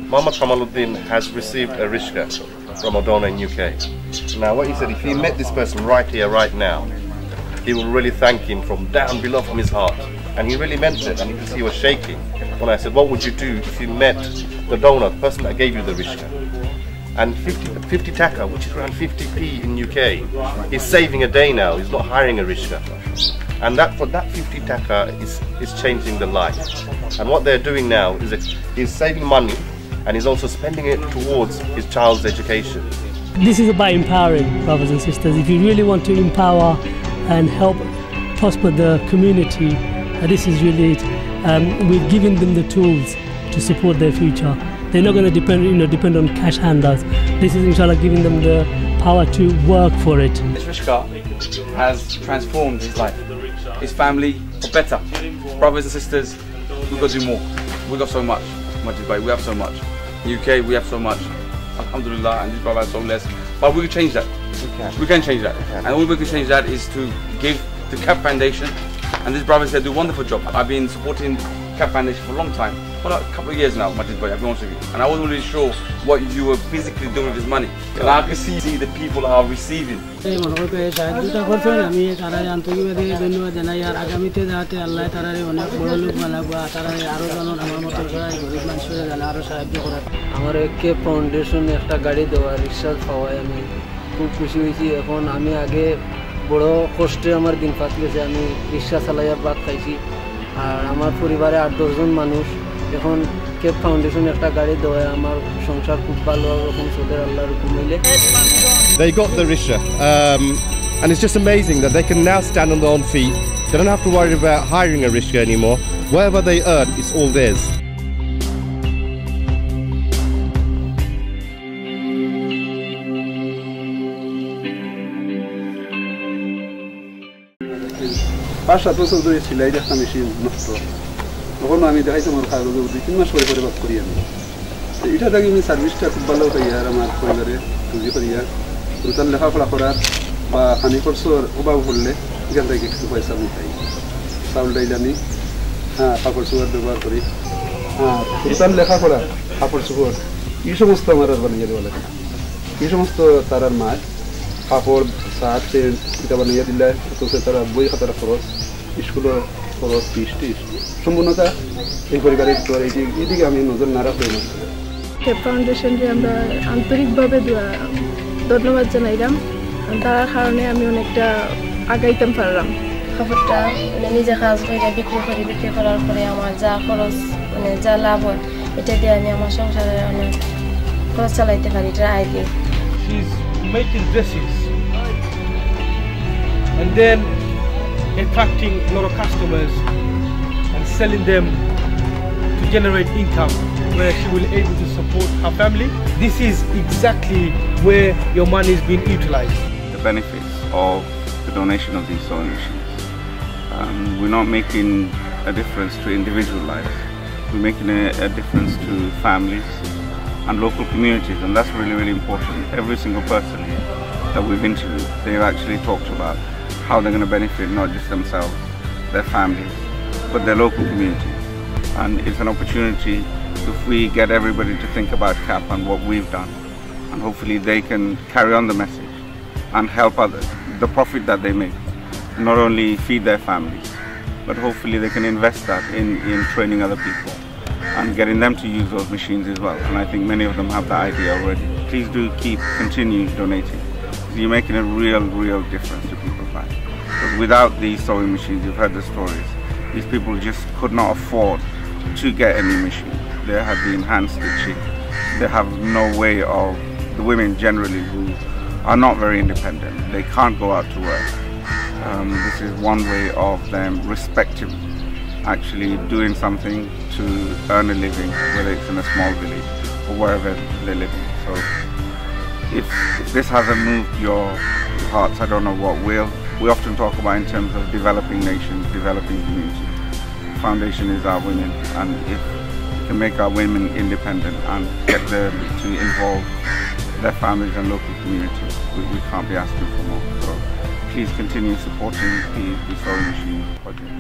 Muhammad Kamaluddin has received a Rickshaw from Odona in UK. Now what he said, if he met this person right here, right now, he will really thank him from down below from his heart. And he really meant it, and you can see he was shaking when I said, what would you do if you met the donor, the person that gave you the Rickshaw? And 50 taka, which is around 50p in UK, is saving a day now. He's not hiring a Rickshaw. And that for that 50 taka is changing the life. And what they're doing now is saving money, and he's also spending it towards his child's education. This is about empowering, brothers and sisters. If you really want to empower and help prosper the community, this is really it. We're giving them the tools to support their future. They're not going to depend on cash handouts. This is inshallah giving them the power to work for it. This Rickshaw has transformed his life, his family for better. Brothers and sisters, we've got to do more. We've got so much. We have so much. In the UK, we have so much. Alhamdulillah, and these brothers are so less. But we can change that. We can change that. And the only way we can change that is to give the CAP Foundation, and these brothers, they do a wonderful job. I've been supporting CAP Foundation for a long time. For a couple of years now, Majid Bhai, I'll be honest with you. And I wasn't really sure what you were physically doing with this money. And I can see the people are receiving. আমার কে foundation একটা গাড়ি দেওয়া রিক্সা খাওয়ায় আমি খুব খুশি হয়েছি। এখন আমি আগে বড় কষ্টে আমার দিন পাত গেছে, আমি রিক্সা চালাইয়া ভাত খাইছি। আর আমার পরিবারে 8-10 জন মানুষ, এখন কে ফাউন্ডেশন একটা গাড়ি দেওয়ায় আমার সংসার খুব ভালো রকম চলে আল্লাহর হুকুম হইলে। They got the Rickshaw, and it's just amazing that they can now stand on their own feet. They don't have to worry about hiring a Rickshaw anymore. Whatever they earn, it's all theirs. পাঁচ-সাত বছর ধরে সেলাই একটা machine নষ্ট, তখন আমি দেখাইছি আমার কাগজে 2-3 মাস পরে পরে বাদ করি আমি। এটা থেকে আমি সার্ভিসটা খুব ভালো পাই আর আমার পরিবারে রুজি করিয়া রুতান লেখাপড়া করার বা পানি খরচর অভাব হলে এখান থেকে একটু পয়সা আমি পাই। চাউল ডাইল আনি, কাপড় চোপড় ব্যবহার করি, রুতান লেখাপড়া কাপড় চোপড় এই সমস্ত আমার আর বানিয়ে দেওয়া লাগে। এই সমস্ত তার আর মাছ কাপড় শার্ট প্যান্ট এটা বানিয়ে দিলে অথচ তারা বই খাতার খরচ, স্কুলের খরচ, ফিস টিস সম্পূর্ণতা এই পরিবারের এইদিকে আমি নজর না রাখবো না। ক্যাপ ফাউন্ডেশনকে আমরা আন্তরিকভাবে ধন্যবাদ জানাইলাম, তার কারণে আমি অনেকটা আগাইতাম পারলাম। কাপড়টা নিজে কাজ করে বিক্রি করার পরে আমার যা খরচ যা লাভ হয় এটা দিয়ে আমি আমার সংসারে অনেক খরচ চালাইতে পারি, এটা আয় দিয়ে। She's making dresses and then attracting a lot of customers and selling them to generate income where she will be able to support her family. This is exactly where your money is being utilized. The benefits of the donation of these sewing machines. We're not making a difference to individual lives. We're making a difference to families and local communities, and that's really, really important. Every single person here that we've interviewed, they've actually talked about how they're going to benefit not just themselves, their families, but their local communities. And it's an opportunity if we get everybody to think about CAP and what we've done, and hopefully they can carry on the message and help others. The profit that they make, not only feed their families, but hopefully they can invest that in training other people and getting them to use those machines as well. And I think many of them have that idea already. Please do continue donating. You're making a real difference to people's lives. Because without these sewing machines, you've heard the stories, these people just could not afford to get a new machine. They have the hand stitching. They have no way of, the women generally who are not very independent, they can't go out to work. This is one way of them respectively actually doing something to earn a living, whether it's in a small village or wherever they're living. So if this hasn't moved your hearts, I don't know what will. We often talk about in terms of developing nations, developing communities. The foundation is our women, and if we can make our women independent and get them to involve their families and local communities, we can't be asking for more. So please continue supporting the sewing machine project.